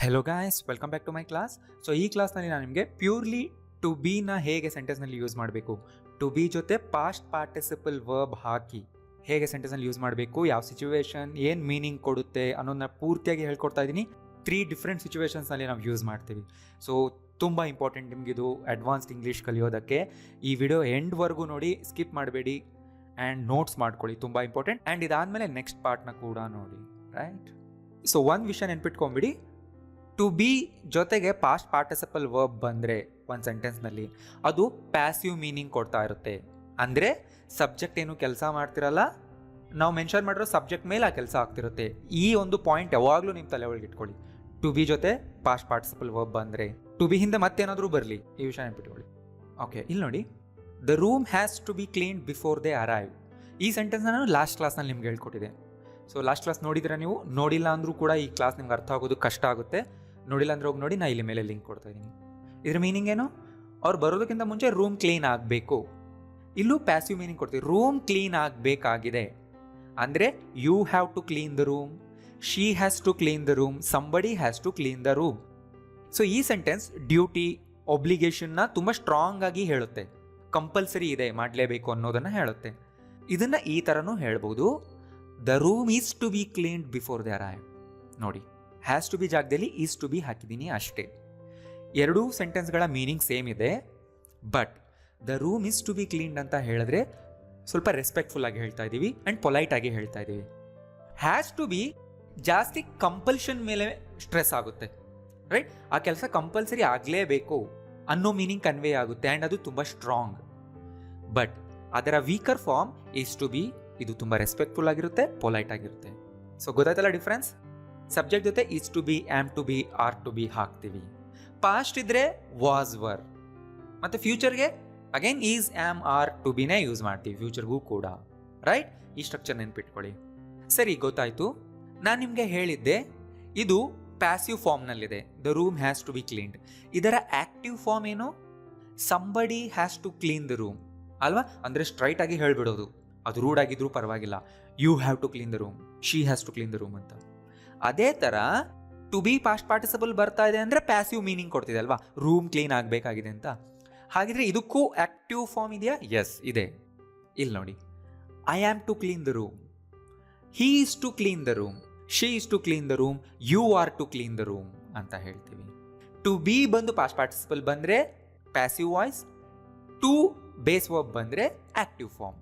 Hello guys, welcome back to my class. So ಈ ಕ್ಲಾಸ್ನಲ್ಲಿ ನಾನು ನಿಮಗೆ ಪ್ಯೂರ್ಲಿ ಟು ಬಿನ ಹೇಗೆ ಸೆಂಟೆನ್ಸ್ನಲ್ಲಿ ಯೂಸ್ ಮಾಡಬೇಕು, ಟು ಬಿ ಜೊತೆ ಪಾಸ್ಟ್ ಪಾರ್ಟಿಸಿಪಲ್ ವರ್ಬ್ ಹಾಕಿ ಹೇಗೆ ಸೆಂಟೆನ್ಸ್ನಲ್ಲಿ ಯೂಸ್ ಮಾಡಬೇಕು, ಯಾವ ಸಿಚುವೇಶನ್ ಏನು ಮೀನಿಂಗ್ ಕೊಡುತ್ತೆ ಅನ್ನೋದನ್ನ ಪೂರ್ತಿಯಾಗಿ ಹೇಳ್ಕೊಡ್ತಾ ಇದ್ದೀನಿ. 3 ಡಿಫ್ರೆಂಟ್ ಸಿಚುವೇಶನ್ಸ್ನಲ್ಲಿ ನಾವು ಯೂಸ್ ಮಾಡ್ತೀವಿ. ಸೊ ತುಂಬ ಇಂಪಾರ್ಟೆಂಟ್ ನಿಮಗಿದು ಅಡ್ವಾನ್ಸ್ಡ್ ಇಂಗ್ಲೀಷ್ ಕಲಿಯೋದಕ್ಕೆ. ಈ ವಿಡಿಯೋ ಎಂಡ್ವರೆಗೂ ನೋಡಿ, ಸ್ಕಿಪ್ ಮಾಡಬೇಡಿ ಆ್ಯಂಡ್ ನೋಟ್ಸ್ ಮಾಡ್ಕೊಳ್ಳಿ, ತುಂಬ ಇಂಪಾರ್ಟೆಂಟ್. ಆ್ಯಂಡ್ ಇದಾದಮೇಲೆ ನೆಕ್ಸ್ಟ್ ಪಾರ್ಟ್ನ ಕೂಡ ನೋಡಿ, ರೈಟ್? ಸೊ ಒಂದು ವಿಷಯ ನೆನ್ಪಿಟ್ಕೊಂಬಿಡಿ, ಟು ಬಿ ಜೊತೆಗೆ ಪಾಸ್ಟ್ ಪಾರ್ಟಿಸಿಪಲ್ ವರ್ಬ್ ಬಂದರೆ ಒಂದು ಸೆಂಟೆನ್ಸ್ನಲ್ಲಿ ಅದು ಪ್ಯಾಸಿವ್ ಮೀನಿಂಗ್ ಕೊಡ್ತಾ ಇರುತ್ತೆ. ಅಂದರೆ ಸಬ್ಜೆಕ್ಟ್ ಏನು ಕೆಲಸ ಮಾಡ್ತಿರಲ್ಲ, ನಾವು ಮೆನ್ಷನ್ ಮಾಡಿರೋ ಸಬ್ಜೆಕ್ಟ್ ಮೇಲೆ ಆ ಕೆಲಸ ಆಗ್ತಿರುತ್ತೆ. ಈ ಒಂದು ಪಾಯಿಂಟ್ ಯಾವಾಗಲೂ ನಿಮ್ಮ ತಲೆ ಒಳಗೆ ಇಟ್ಕೊಳ್ಳಿ. ಟು ಬಿ ಜೊತೆ ಪಾಸ್ಟ್ ಪಾರ್ಟಿಸಿಪಲ್ ವರ್ಬ್ ಬಂದರೆ, ಟು ಬಿ ಹಿಂದೆ ಮತ್ತೇನಾದರೂ ಬರಲಿ, ಈ ವಿಷಯ ನೆನ್ಪಿಟ್ಕೊಳ್ಳಿ. ಓಕೆ, ಇಲ್ಲಿ ನೋಡಿ, the room has to be clean before they arrive. ಈ ಸೆಂಟೆನ್ಸ್ನ ನಾನು ಲಾಸ್ಟ್ ಕ್ಲಾಸ್ನಲ್ಲಿ ನಿಮ್ಗೆ ಹೇಳ್ಕೊಟ್ಟಿದ್ದೆ. ಸೊ ಲಾಸ್ಟ್ ಕ್ಲಾಸ್ ನೋಡಿದ್ರೆ ನೀವು, ನೋಡಿಲ್ಲ ಅಂದರೂ ಕೂಡ ಈ ಕ್ಲಾಸ್ ನಿಮ್ಗೆ ಅರ್ಥ ಆಗೋದು ಕಷ್ಟ ಆಗುತ್ತೆ. ನೋಡಿಲ್ಲ ಅಂದ್ರೆ ಹೋಗಿ ನೋಡಿ, ನಾ ಇಲ್ಲಿ ಮೇಲೆ ಲಿಂಕ್ ಕೊಡ್ತಾ ಇದ್ದೀನಿ. ಇದ್ರ ಮೀನಿಂಗ್ ಏನು? ಅವ್ರು ಬರೋದಕ್ಕಿಂತ ಮುಂಚೆ ರೂಮ್ ಕ್ಲೀನ್ ಆಗಬೇಕು. ಇಲ್ಲೂ ಪ್ಯಾಸಿವ್ ಮೀನಿಂಗ್ ಕೊಡ್ತೀವಿ, ರೂಮ್ ಕ್ಲೀನ್ ಆಗಬೇಕಾಗಿದೆ ಅಂದರೆ you have to clean the room, she has to clean the room, somebody has to clean the room. So ಈ ಸೆಂಟೆನ್ಸ್ ಡ್ಯೂಟಿ, ಒಬ್ಲಿಗೇಷನ್ನ ತುಂಬ ಸ್ಟ್ರಾಂಗ್ ಆಗಿ ಹೇಳುತ್ತೆ. ಕಂಪಲ್ಸರಿ ಇದೆ, ಮಾಡಲೇಬೇಕು ಅನ್ನೋದನ್ನು ಹೇಳುತ್ತೆ. ಇದನ್ನು ಈ ಥರನೂ ಹೇಳ್ಬೋದು, the room is to be cleaned before they arrive. ನೋಡಿ, ಹ್ಯಾಸ್ ಟು ಬಿ ಜಾಗದಲ್ಲಿ ಈಸ್ ಟು ಬಿ ಹಾಕಿದ್ದೀನಿ ಅಷ್ಟೇ. ಎರಡೂ ಸೆಂಟೆನ್ಸ್ಗಳ ಮೀನಿಂಗ್ ಸೇಮ್ ಇದೆ. But the room is to be cleaned ಅಂತ ಹೇಳಿದ್ರೆ ಸ್ವಲ್ಪ ರೆಸ್ಪೆಕ್ಟ್ಫುಲ್ ಆಗಿ ಹೇಳ್ತಾ ಇದ್ದೀವಿ ಆ್ಯಂಡ್ ಪೊಲೈಟ್ ಆಗಿ ಹೇಳ್ತಾ ಇದ್ದೀವಿ. ಹ್ಯಾಸ್ ಟು ಬಿ ಜಾಸ್ತಿ ಕಂಪಲ್ಷನ್ ಮೇಲೆ ಸ್ಟ್ರೆಸ್ ಆಗುತ್ತೆ, ರೈಟ್? ಆ ಕೆಲಸ ಕಂಪಲ್ಸರಿ ಆಗಲೇಬೇಕು ಅನ್ನೋ ಮೀನಿಂಗ್ ಕನ್ವೇ ಆಗುತ್ತೆ ಆ್ಯಂಡ್ ಅದು ತುಂಬ ಸ್ಟ್ರಾಂಗ್. ಬಟ್ ಅದರ weaker form is to be, ಇದು ತುಂಬ ರೆಸ್ಪೆಕ್ಟ್ಫುಲ್ ಆಗಿರುತ್ತೆ, ಪೊಲೈಟ್ ಆಗಿರುತ್ತೆ. ಸೊ ಗೊತ್ತಾಯ್ತಲ್ಲ ಡಿಫ್ರೆನ್ಸ್? ಸಬ್ಜೆಕ್ಟ್ ಜೊತೆ is to be, am to be, are to be ಹಾಕ್ತೀವಿ. ಪಾಸ್ಟ್ ಇದ್ರೆ ವಾಸ್ ವರ್, ಮತ್ತು ಫ್ಯೂಚರ್ಗೆ again is, am, are, to ಬಿನೇ ಯೂಸ್ ಮಾಡ್ತೀವಿ ಫ್ಯೂಚರ್ಗೂ ಕೂಡ, ರೈಟ್? ಈ ಸ್ಟ್ರಕ್ಚರ್ ನೆನ್ಪಿಟ್ಕೊಳ್ಳಿ. ಸರಿ, ಗೊತ್ತಾಯ್ತು. ನಾನು ನಿಮಗೆ ಹೇಳಿದ್ದೆ ಇದು ಪ್ಯಾಸಿವ್ ಫಾರ್ಮ್ನಲ್ಲಿದೆ, the room has to be cleaned. ಇದರ ಆಕ್ಟಿವ್ ಫಾರ್ಮ್ ಏನು? Somebody has to clean the room ಅಲ್ವಾ? ಅಂದರೆ ಸ್ಟ್ರೈಟ್ ಆಗಿ ಹೇಳ್ಬಿಡೋದು, ಅದು ರೂಡ್ ಆಗಿದ್ರೂ ಪರವಾಗಿಲ್ಲ, you have to clean the room, she has to clean the room ಅಂತ. ಅದೇ ಥರ ಟು ಬಿ ಪಾಸ್ಟ್ ಪಾರ್ಟಿಸಿಪಲ್ ಬರ್ತಾ ಇದೆ ಅಂದರೆ ಪ್ಯಾಸಿವ್ ಮೀನಿಂಗ್ ಕೊಡ್ತಿದೆ ಅಲ್ವಾ, ರೂಮ್ ಕ್ಲೀನ್ ಆಗಬೇಕಾಗಿದೆ ಅಂತ. ಹಾಗಿದ್ರೆ ಇದಕ್ಕೂ ಆಕ್ಟಿವ್ ಫಾರ್ಮ್ ಇದೆಯಾ? ಎಸ್ ಇದೆ. ಇಲ್ಲಿ ನೋಡಿ, I am to clean the room, he is to clean the room, she is to clean the room, you are to clean the room ಅಂತ ಹೇಳ್ತೀವಿ. ಟು ಬಿ ಬಂದು ಪಾಸ್ಟ್ ಪಾರ್ಟಿಸಿಪಲ್ ಬಂದರೆ passive voice, to base verb ಬಂದರೆ active form.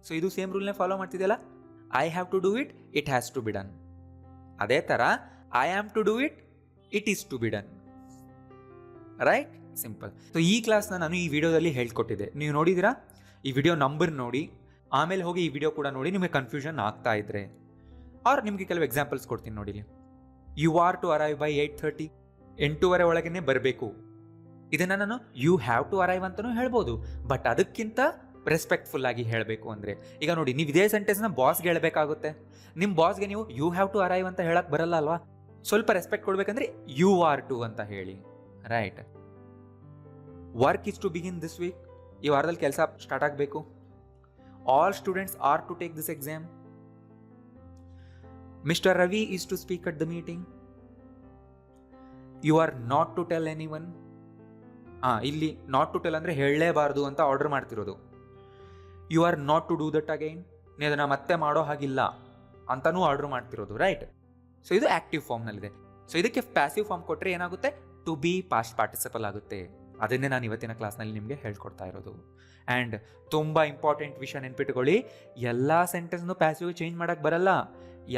So ಇದು same ರೂಲ್ನೇ follow ಮಾಡ್ತಿದೆಯಲ್ಲ, I have to do it, it has to be done. ಅದೇ ಥರ I am to do it, it is to be done, right? Simple. So ಈ ಕ್ಲಾಸ್ನ ನಾನು ಈ ವಿಡಿಯೋದಲ್ಲಿ ಹೇಳ್ಕೊಟ್ಟಿದ್ದೆ, ನೀವು ನೋಡಿದ್ದೀರಾ? ಈ ವಿಡಿಯೋ ನಂಬರ್ ನೋಡಿ, ಆಮೇಲೆ ಹೋಗಿ ಈ ವಿಡಿಯೋ ಕೂಡ ನೋಡಿ. ನಿಮಗೆ ಕನ್ಫ್ಯೂಷನ್ ಆಗ್ತಾ ಇದ್ರೆ, ಆರ್ ನಿಮಗೆ ಕೆಲವು ಎಕ್ಸಾಂಪಲ್ಸ್ ಕೊಡ್ತೀನಿ ನೋಡಿ. You are to arrive by 8:30, 8:30 ಒಳಗೇ ಬರಬೇಕು. ಇದನ್ನು ನಾನು ಯು ಹ್ಯಾವ್ ಟು ಅರೈವ್ ಅಂತಲೂ ಹೇಳ್ಬೋದು, ಬಟ್ ಅದಕ್ಕಿಂತ ರೆಸ್ಪೆಕ್ಟ್ಫುಲ್ ಆಗಿ ಹೇಳಬೇಕು ಅಂದರೆ, ಈಗ ನೋಡಿ, ನೀವು ಇದೇ ಸೆಂಟೆನ್ಸ್ನ ಬಾಸ್ಗೆ ಹೇಳಬೇಕಾಗುತ್ತೆ. ನಿಮ್ಮ ಬಾಸ್ಗೆ ನೀವು ಯು ಹ್ಯಾವ್ ಟು ಅರೈವ್ ಅಂತ ಹೇಳಕ್ಕೆ ಬರಲ್ಲ ಅಲ್ವಾ? ಸ್ವಲ್ಪ ರೆಸ್ಪೆಕ್ಟ್ ಕೊಡಬೇಕಂದ್ರೆ ಯು ಆರ್ ಟು ಅಂತ ಹೇಳಿ, right? Work is to begin this week, ಈ ವಾರದಲ್ಲಿ ಕೆಲಸ ಸ್ಟಾರ್ಟ್ ಆಗಬೇಕು. All students are to take this exam. Mister Ravi is to speak at the meeting. You are not to tell anyone. ಇಲ್ಲಿ not to tell ಅಂದರೆ ಹೇಳಲೇಬಾರ್ದು ಅಂತ order ಮಾಡ್ತಿರೋದು. You are not to do that again, ನೀವು ಅದನ್ನು ಮತ್ತೆ ಮಾಡೋ ಹಾಗಿಲ್ಲ ಅಂತಲೂ ಆರ್ಡರ್ ಮಾಡ್ತಿರೋದು, ರೈಟ್? ಸೊ ಇದು ಆಕ್ಟಿವ್ ಫಾರ್ಮ್ನಲ್ಲಿದೆ. ಸೊ ಇದಕ್ಕೆ ಪ್ಯಾಸಿವ್ ಫಾರ್ಮ್ ಕೊಟ್ಟರೆ ಏನಾಗುತ್ತೆ? ಟು ಬಿ ಪಾಸ್ಟ್ ಪಾರ್ಟಿಸಿಪಲ್ ಆಗುತ್ತೆ. ಅದನ್ನೇ ನಾನು ಇವತ್ತಿನ ಕ್ಲಾಸ್ನಲ್ಲಿ ನಿಮಗೆ ಹೇಳ್ಕೊಡ್ತಾ ಇರೋದು. ಆ್ಯಂಡ್ ತುಂಬ ಇಂಪಾರ್ಟೆಂಟ್ ವಿಷಯ ನೆನ್ಪಿಟ್ಕೊಳ್ಳಿ, ಎಲ್ಲ ಸೆಂಟೆನ್ಸ್ನು ಪ್ಯಾಸಿವ್ ಚೇಂಜ್ ಮಾಡೋಕ್ಕೆ ಬರಲ್ಲ.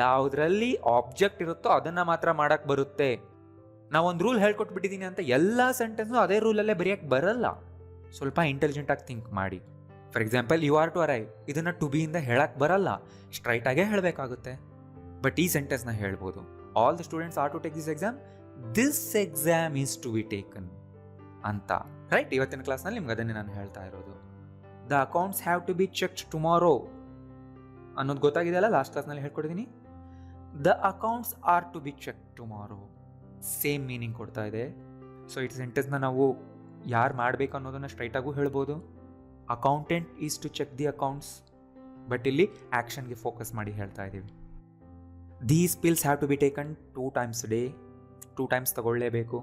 ಯಾವುದರಲ್ಲಿ ಆಬ್ಜೆಕ್ಟ್ ಇರುತ್ತೋ ಅದನ್ನು ಮಾತ್ರ ಮಾಡೋಕ್ಕೆ ಬರುತ್ತೆ. ನಾವೊಂದು ರೂಲ್ ಹೇಳ್ಕೊಟ್ಬಿಟ್ಟಿದ್ದೀನಿ ಅಂತ ಎಲ್ಲ ಸೆಂಟೆನ್ಸ್ನು ಅದೇ ರೂಲಲ್ಲೇ ಬರೆಯೋಕ್ಕೆ ಬರಲ್ಲ. ಸ್ವಲ್ಪ ಇಂಟೆಲಿಜೆಂಟಾಗಿ ಥಿಂಕ್ ಮಾಡಿ. For example, you are to arrive, ಇದನ್ನು ಟು ಬಿಯಿಂದ ಹೇಳಕ್ಕೆ ಬರಲ್ಲ, ಸ್ಟ್ರೈಟಾಗೇ ಹೇಳಬೇಕಾಗುತ್ತೆ. ಬಟ್ ಈ ಸೆಂಟೆನ್ಸ್ನ ಹೇಳ್ಬೋದು, all the students are to take this exam, this exam is to be taken ಅಂತ, ರೈಟ್? ಇವತ್ತಿನ ಕ್ಲಾಸ್ನಲ್ಲಿ ನಿಮ್ಗೆ ಅದನ್ನೇ ನಾನು ಹೇಳ್ತಾ ಇರೋದು. The accounts have to be checked tomorrow ಅನ್ನೋದು ಗೊತ್ತಾಗಿದೆಯಲ್ಲ, ಲಾಸ್ಟ್ ಕ್ಲಾಸ್ನಲ್ಲಿ ಹೇಳ್ಕೊಟ್ಟಿದ್ದೀನಿ. The accounts are to be check tomorrow, same meaning ಕೊಡ್ತಾ ಇದೆ. ಸೊ ಈ ಸೆಂಟೆನ್ಸ್ನ ನಾವು ಯಾರು ಮಾಡಬೇಕು ಅನ್ನೋದನ್ನು ಸ್ಟ್ರೈಟಾಗೂ ಹೇಳ್ಬೋದು. Accountant is to check the accounts, but ಇಲ್ಲಿ ಆ್ಯಕ್ಷನ್ಗೆ ಫೋಕಸ್ ಮಾಡಿ ಹೇಳ್ತಾ ಇದ್ದೀವಿ. These pills have to be taken 2 times a day. 2 times ತಗೊಳ್ಳೇಬೇಕು.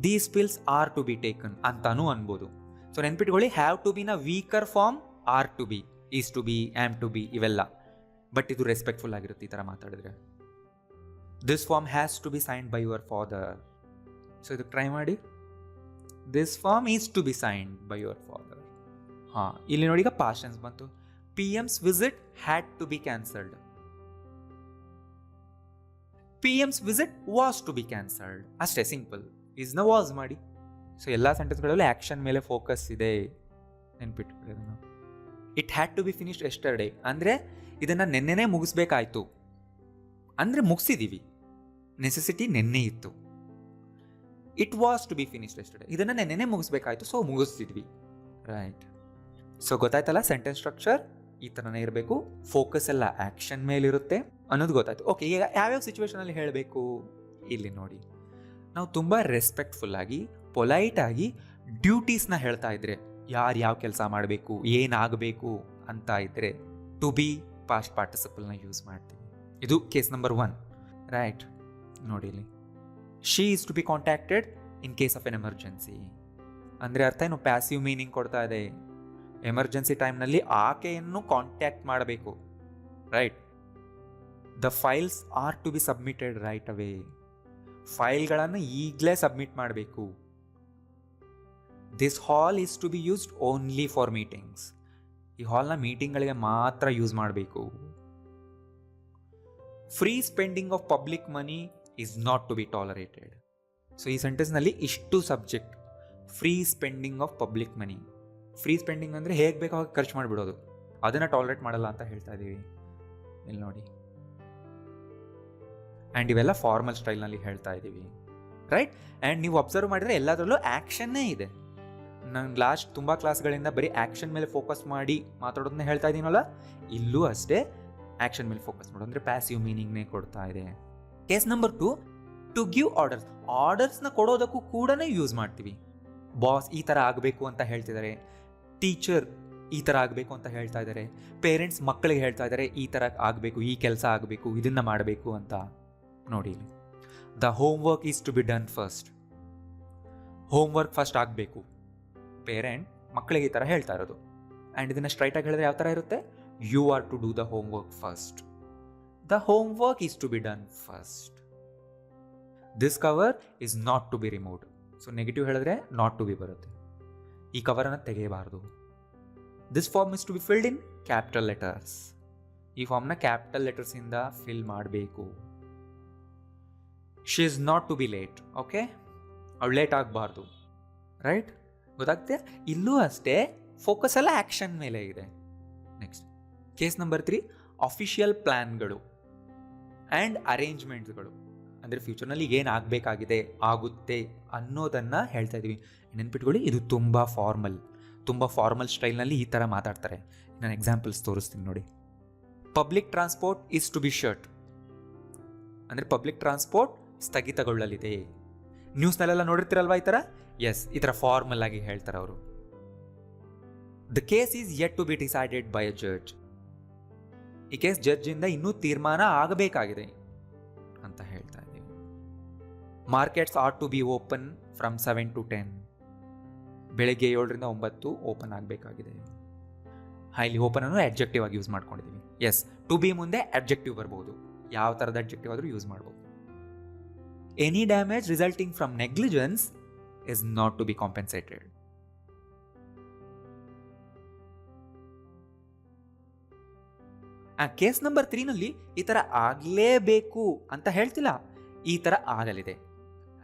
These pills are to be taken ಅಂತಾನೂ ಅನ್ಬೋದು. ಸೊ ನೆನ್ಪಿಟ್ಕೊಳ್ಳಿ, ಹ್ಯಾವ್ ಟು ಬಿನ weaker form are to be, is to be, am to be ಇವೆಲ್ಲ. But ಇದು respectful ಆಗಿರುತ್ತೆ ಈ ಥರ ಮಾತಾಡಿದ್ರೆ. This form has to be signed by your father. So ಇದಕ್ಕೆ ಟ್ರೈ ಮಾಡಿ. This form is to be signed by your father. ಹಾಂ, ಇಲ್ಲಿ ನೋಡಿ ಈಗ ಪಾಸ್ಟ್ ಟೆನ್ಸ್ ಬಂತು. PM's visit had to be cancelled. PM's visit was to be cancelled. ಅಷ್ಟೇ, simple. ಇಸ್ನ was ಮಾಡಿ. ಸೊ ಎಲ್ಲ ಸೆಂಟೆನ್ಸ್ಗಳಲ್ಲೂ ಆ್ಯಕ್ಷನ್ ಮೇಲೆ ಫೋಕಸ್ ಇದೆ, ನೆನ್ಪಿಟ್ಕೊಳ್ಳಿ ಅದನ್ನು. It had to be finished yesterday ಅಂದರೆ ಇದನ್ನು ನೆನ್ನೆನೇ ಮುಗಿಸ್ಬೇಕಾಯ್ತು ಅಂದರೆ ಮುಗಿಸಿದ್ದೀವಿ, ನೆಸೆಸಿಟಿ ನೆನ್ನೆ ಇತ್ತು. It was to be finished yesterday, ಇದನ್ನು ನೆನ್ನೆನೇ ಮುಗಿಸ್ಬೇಕಾಯ್ತು, ಸೊ ಮುಗಿಸ್ತಿದ್ವಿ. ರೈಟ್. ಸೊ ಗೊತ್ತಾಯ್ತಲ್ಲ, ಸೆಂಟೆನ್ಸ್ ಸ್ಟ್ರಕ್ಚರ್ ಈ ಥರನೇ ಇರಬೇಕು, ಫೋಕಸ್ ಎಲ್ಲ ಆ್ಯಕ್ಷನ್ ಮೇಲಿರುತ್ತೆ ಅನ್ನೋದು ಗೊತ್ತಾಯ್ತು. ಓಕೆ, ಈಗ ಯಾವ್ಯಾವ ಸಿಚುವೇಶನಲ್ಲಿ ಹೇಳಬೇಕು ಇಲ್ಲಿ ನೋಡಿ. ನಾವು ತುಂಬ ರೆಸ್ಪೆಕ್ಟ್ಫುಲ್ಲಾಗಿ, ಪೊಲೈಟಾಗಿ ಡ್ಯೂಟೀಸ್ನ ಹೇಳ್ತಾ ಇದ್ರೆ, ಯಾರು ಯಾವ ಕೆಲಸ ಮಾಡಬೇಕು, ಏನಾಗಬೇಕು ಅಂತ ಇದ್ದರೆ ಟು ಬಿ ಪಾಸ್ಟ್ ಪಾರ್ಟಿಸಿಪಲ್ನ ಯೂಸ್ ಮಾಡ್ತೀವಿ. ಇದು ಕೇಸ್ ನಂಬರ್ 1. ರೈಟ್. ನೋಡಿ ಇಲ್ಲಿ, she is to be contacted in case of an emergency ಅಂದರೆ ಅರ್ಥ ಏನು, ಪ್ಯಾಸಿವ್ ಮೀನಿಂಗ್ ಕೊಡ್ತಾ ಇದೆ. ಎಮರ್ಜೆನ್ಸಿ ಟೈಮ್ನಲ್ಲಿ ಆಕೆಯನ್ನು ಕಾಂಟ್ಯಾಕ್ಟ್ ಮಾಡಬೇಕು. Right. The files are to be submitted right away, ಫೈಲ್ಗಳನ್ನು ಈಗಲೇ ಸಬ್ಮಿಟ್ ಮಾಡಬೇಕು. This hall is to be used only for meetings, ಈ ಹಾಲ್ನ ಮೀಟಿಂಗ್ಗಳಿಗೆ ಮಾತ್ರ ಯೂಸ್ ಮಾಡಬೇಕು. Free spending of public money is not to be tolerated. So ಈ ಸೆಂಟೆನ್ಸ್ನಲ್ಲಿ ಇಷ್ಟು subject. Free spending of public money, free spending ಅಂದರೆ ಹೇಗೆ ಬೇಕೋ ಹಾಗೆ ಖರ್ಚು ಮಾಡಿಬಿಡೋದು, ಅದನ್ನು ಟಾಲರೇಟ್ ಮಾಡಲ್ಲ ಅಂತ ಹೇಳ್ತಾ ಇದ್ದೀವಿ. ಇಲ್ಲಿ ನೋಡಿ. ಆ್ಯಂಡ್ ಇವೆಲ್ಲ ಫಾರ್ಮಲ್ ಸ್ಟೈಲ್ನಲ್ಲಿ ಹೇಳ್ತಾ ಇದ್ದೀವಿ. ರೈಟ್. ಆ್ಯಂಡ್ ನೀವು ಅಬ್ಸರ್ವ್ ಮಾಡಿದರೆ ಎಲ್ಲದರಲ್ಲೂ ಆ್ಯಕ್ಷನ್ನೇ ಇದೆ. ನಾನು ಲಾಸ್ಟ್ ತುಂಬ ಕ್ಲಾಸ್ಗಳಿಂದ ಬರೀ ಆ್ಯಕ್ಷನ್ ಮೇಲೆ ಫೋಕಸ್ ಮಾಡಿ ಮಾತಾಡೋದನ್ನ ಹೇಳ್ತಾ ಇದ್ದೀನಲ್ಲ, ಇಲ್ಲೂ ಅಷ್ಟೇ ಆ್ಯಕ್ಷನ್ ಮೇಲೆ ಫೋಕಸ್ ಮಾಡೋದು, ಅಂದರೆ ಪ್ಯಾಸಿವ್ ಮೀನಿಂಗ್ನೇ ಕೊಡ್ತಾ ಇದೆ. Case number 2, to give orders. ಆರ್ಡರ್ಸ್ನ ಕೊಡೋದಕ್ಕೂ ಕೂಡ ಯೂಸ್ ಮಾಡ್ತೀವಿ. ಬಾಸ್ ಈ ಥರ ಆಗಬೇಕು ಅಂತ ಹೇಳ್ತಿದ್ದಾರೆ, ಟೀಚರ್ ಈ ಥರ ಆಗಬೇಕು ಅಂತ ಹೇಳ್ತಾ ಇದ್ದಾರೆ, ಪೇರೆಂಟ್ಸ್ ಮಕ್ಕಳಿಗೆ ಹೇಳ್ತಾ ಇದ್ದಾರೆ ಈ ಥರ ಆಗಬೇಕು, ಈ ಕೆಲಸ ಆಗಬೇಕು, ಇದನ್ನು ಮಾಡಬೇಕು ಅಂತ. ನೋಡಿ ಇಲ್ಲಿ, the home work is to be done first. Home work first ಆಗಬೇಕು, ಪೇರೆಂಟ್ ಮಕ್ಕಳಿಗೆ ಈ ಥರ ಹೇಳ್ತಾ ಇರೋದು. ಆ್ಯಂಡ್ ಇದನ್ನು ಸ್ಟ್ರೈಟಾಗಿ ಹೇಳಿದ್ರೆ ಯಾವ ಥರ ಇರುತ್ತೆ, you are to do the home work first. The home work is to be done first. This cover is not to be removed. So negative ಹೇಳಿದ್ರೆ ನಾಟ್ ಟು ಬಿ ಬರುತ್ತೆ, ಈ ಕವರನ್ನು ತೆಗೆಯಬಾರ್ದು. This form is to be filled in capital letters. ಈ ಫಾರ್ಮ್ನ capital ಲೆಟರ್ಸಿಂದ fill ಮಾಡಬೇಕು. She is not to be late. Okay, ಅವಳು ಲೇಟ್ ಆಗಬಾರ್ದು. ರೈಟ್. ಗೊತ್ತಾಗ್ತೆ. ಇಲ್ಲೂ ಅಷ್ಟೇ ಫೋಕಸ್ ಎಲ್ಲ ಆ್ಯಕ್ಷನ್ ಮೇಲೆ ಇದೆ. ನೆಕ್ಸ್ಟ್ ಕೇಸ್ ನಂಬರ್ 3, ಅಫಿಷಿಯಲ್ ಪ್ಲ್ಯಾನ್ಗಳು ಆ್ಯಂಡ್ ಅರೇಂಜ್ಮೆಂಟ್ಸ್ಗಳು. ಅಂದರೆ ಫ್ಯೂಚರ್ನಲ್ಲಿ ಏನು ಆಗಬೇಕಾಗಿದೆ, ಆಗುತ್ತೆ ಅನ್ನೋದನ್ನು ಹೇಳ್ತಾ ಇದ್ದೀವಿ. ನೆನ್ಪಿಟ್ಕೊಳ್ಳಿ, ಇದು ತುಂಬ ಫಾರ್ಮಲ್ ಸ್ಟೈಲ್ನಲ್ಲಿ ಈ ಥರ ಮಾತಾಡ್ತಾರೆ. ನಾನು ಎಕ್ಸಾಂಪಲ್ಸ್ ತೋರಿಸ್ತೀನಿ ನೋಡಿ. Public transport is to be shut ಅಂದರೆ ಪಬ್ಲಿಕ್ ಟ್ರಾನ್ಸ್ಪೋರ್ಟ್ ಸ್ಥಗಿತಗೊಳ್ಳಲಿದೆ. ನ್ಯೂಸ್ನಲ್ಲೆಲ್ಲ ನೋಡಿರ್ತೀರಲ್ವಾ ಈ ಥರ. ಎಸ್, ಈ ಥರ ಫಾರ್ಮಲ್ ಆಗಿ ಹೇಳ್ತಾರೆ ಅವರು. The case is yet to be decided by a judge. ಈ ಕೇಸ್ ಜಡ್ಜಿಂದ ಇನ್ನೂ ತೀರ್ಮಾನ ಆಗಬೇಕಾಗಿದೆ ಅಂತ ಹೇಳ್ತಾ ಇದ್ದೀವಿ. Markets are to be open from 7 to 10. ಬೆಳಗ್ಗೆ 7ರಿಂದ 9 ಓಪನ್ ಆಗಬೇಕಾಗಿದೆ. ಇಲ್ಲಿ ಓಪನ್ ಅನ್ನು ಅಡ್ಜೆಕ್ಟಿವ್ ಆಗಿ ಯೂಸ್ ಮಾಡ್ಕೊಂಡಿದ್ದೀವಿ. ಎಸ್, ಟು ಬಿ ಮುಂದೆ ಅಡ್ಜೆಕ್ಟಿವ್ ಬರ್ಬೋದು, ಯಾವ ಥರದ ಅಡ್ಜೆಕ್ಟಿವ್ ಆದರೂ ಯೂಸ್ ಮಾಡ್ಬೋದು. Any damage resulting from negligence is not to be compensated. Case number 3ನಲ್ಲಿ ಈ ಥರ ಆಗಲೇಬೇಕು ಅಂತ ಹೇಳ್ತಿಲ್ಲ, ಈ ಥರ ಆಗಲಿದೆ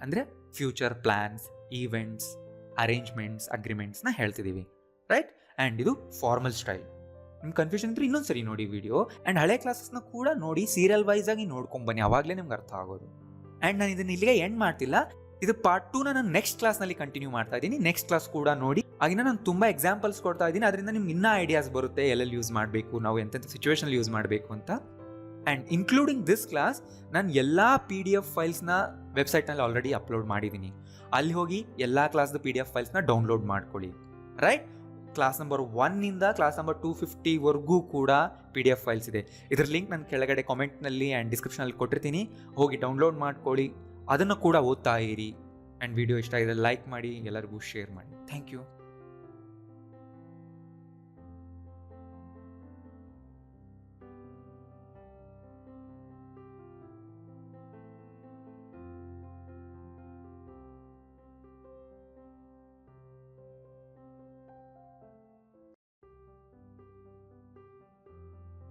ಅಂದರೆ ಫ್ಯೂಚರ್ ಪ್ಲ್ಯಾನ್ಸ್, ಈವೆಂಟ್ಸ್, ಅರೇಂಜ್ಮೆಂಟ್ಸ್, ಅಗ್ರಿಮೆಂಟ್ಸ್ನ ಹೇಳ್ತಿದ್ದೀವಿ. ರೈಟ್. ಆ್ಯಂಡ್ ಇದು ಫಾರ್ಮಲ್ ಸ್ಟೈಲ್. ನಿಮ್ಗೆ ಕನ್ಫ್ಯೂಷನ್ ಇದ್ರೆ ಇನ್ನೊಂದು ಸರಿ ನೋಡಿ ವಿಡಿಯೋ, ಆ್ಯಂಡ್ ಹಳೆ ಕ್ಲಾಸಸ್ನ ಕೂಡ ನೋಡಿ, ಸೀರಿಯಲ್ ವೈಸ್ ಆಗಿ ನೋಡ್ಕೊಂಬನ್ನಿ, ಅವಾಗಲೇ ನಿಮ್ಗೆ ಅರ್ಥ ಆಗೋದು. ಆ್ಯಂಡ್ ನಾನು ಇದನ್ನು ಇಲ್ಲಿಗೆ ಎಂಡ್ ಮಾಡ್ತಿಲ್ಲ, ಇದು ಪಾರ್ಟ್ 2ನ ನಾನು ನೆಕ್ಸ್ಟ್ ಕ್ಲಾಸ್ನಲ್ಲಿ ಕಂಟಿನ್ಯೂ ಮಾಡ್ತಾ ಇದ್ದೀನಿ. ನೆಕ್ಸ್ಟ್ ಕ್ಲಾಸ್ ಕೂಡ ನೋಡಿ. ಆಗಿನ ನಾನು ತುಂಬ ಎಕ್ಸಾಂಪಲ್ಸ್ ಕೊಡ್ತಾ ಇದ್ದೀನಿ, ಅದರಿಂದ ನಿಮ್ಗೆ ಇನ್ನೂ ಐಡಿಯಾಸ್ ಬರುತ್ತೆ ಎಲ್ಲೆಲ್ಲಿ ಯೂಸ್ ಮಾಡಬೇಕು, ನಾವು ಎಂತೆಂಥ ಸಿಚುವೇಶನಲ್ಲಿ ಯೂಸ್ ಮಾಡಬೇಕು ಅಂತ. ಆ್ಯಂಡ್ ಇನ್ಕ್ಲೂಡಿಂಗ್ ದಿಸ್ ಕ್ಲಾಸ್ ನಾನು ಎಲ್ಲ PDF ಫೈಲ್ಸ್ನ ವೆಬ್ಸೈಟ್ನಲ್ಲಿ ಆಲ್ರೆಡಿ ಅಪ್ಲೋಡ್ ಮಾಡಿದ್ದೀನಿ. ಅಲ್ಲಿ ಹೋಗಿ ಎಲ್ಲ ಕ್ಲಾಸ್ದು PDF ಫೈಲ್ಸ್ನ ಡೌನ್ಲೋಡ್ ಮಾಡ್ಕೊಳ್ಳಿ. ರೈಟ್. ಕ್ಲಾಸ್ ನಂಬರ್ 1ಇಂದ ಕ್ಲಾಸ್ ನಂಬರ್ 250ವರೆಗೂ ಕೂಡ PDF ಫೈಲ್ಸ್ ಇದೆ. ಇದ್ರ ಲಿಂಕ್ ನಾನು ಕೆಳಗಡೆ ಕಾಮೆಂಟ್ನಲ್ಲಿ ಆ್ಯಂಡ್ ಡಿಸ್ಕ್ರಿಪ್ಷನಲ್ಲಿ ಕೊಟ್ಟಿರ್ತೀನಿ, ಹೋಗಿ ಡೌನ್ಲೋಡ್ ಮಾಡ್ಕೊಳ್ಳಿ. ಅದನ್ನು ಕೂಡ ಓದ್ತಾ ಇರಿ. ಆ್ಯಂಡ್ ವಿಡಿಯೋ ಇಷ್ಟ ಆಗಿದ್ರೆ ಲೈಕ್ ಮಾಡಿ, ಎಲ್ಲರಿಗೂ ಶೇರ್ ಮಾಡಿ. Thank you.